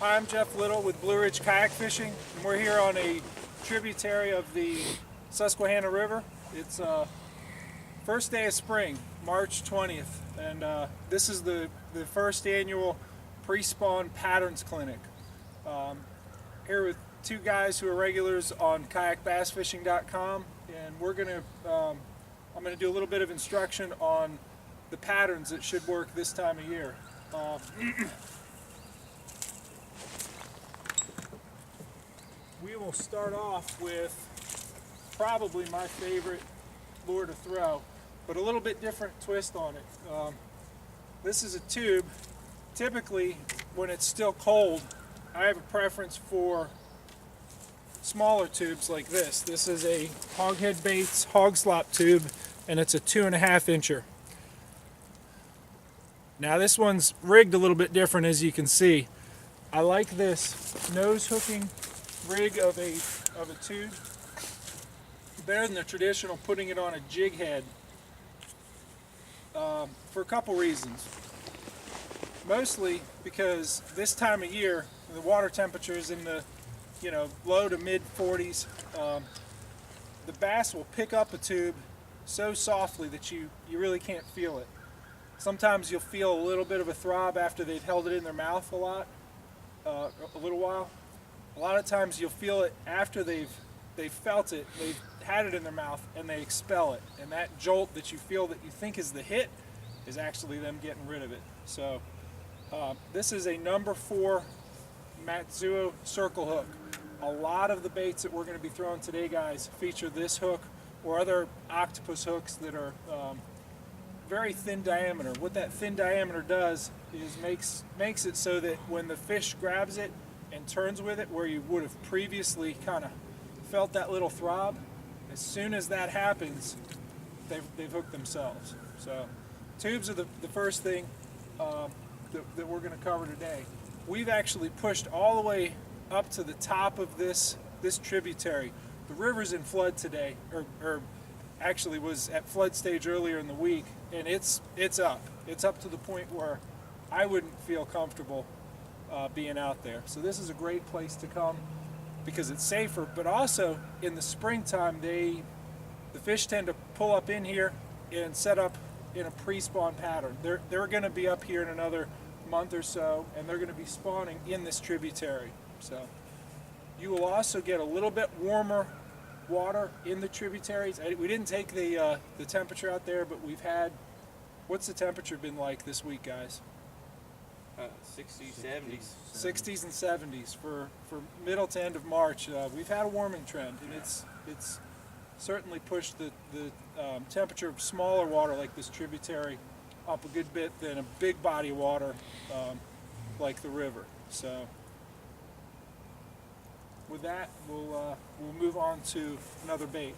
Hi, I'm Jeff Little with Blue Ridge Kayak Fishing, and we're here on a tributary of the Susquehanna River. It's first day of spring, March 20th, and this is the first annual Prespawn Patterns Clinic. Here with two guys who are regulars on kayakbassfishing.com, and I'm gonna do a little bit of instruction on the patterns that should work this time of year. We will start off with probably my favorite lure to throw, but a little bit different twist on it. This is a tube. Typically, when it's still cold, I have a preference for smaller tubes like this. This is a Hawghead Baits hog slop tube, and it's a 2.5 incher. Now this one's rigged a little bit different, as you can see. I like this nose hooking rig of a tube better than the traditional putting it on a jig head, for a couple reasons. Mostly because this time of year the water temperature is in the low to mid 40s. The bass will pick up a tube so softly that you really can't feel it. Sometimes you'll feel a little bit of a throb after they've held it in their mouth a little while. A lot of times you'll feel it after they've felt it, they've had it in their mouth, and they expel it. And that jolt that you feel that you think is the hit is actually them getting rid of it. So this is a number 4 Matsuo circle hook. A lot of the baits that we're going to be throwing today, guys, feature this hook or other octopus hooks that are very thin diameter. What that thin diameter does is makes it so that when the fish grabs it and turns with it, where you would have previously kind of felt that little throb, as soon as that happens, they've hooked themselves. So tubes are the first thing that we're going to cover today. We've actually pushed all the way up to the top of this tributary. The river's in flood today, or actually was at flood stage earlier in the week, and it's up. It's up to the point where I wouldn't feel comfortable being out there. So this is a great place to come because it's safer, but also in the springtime the fish tend to pull up in here and set up in a pre-spawn pattern. They're going to be up here in another month or so, and they're going to be spawning in this tributary. So you will also get a little bit warmer water in the tributaries. We didn't take the temperature out there, but we've had, what's the temperature been like this week, guys? 60s, 70s. 60s and 70s for middle to end of March. We've had a warming trend, and it's certainly pushed the temperature of smaller water like this tributary up a good bit than a big body of water like the river. So with that, we'll move on to another bait.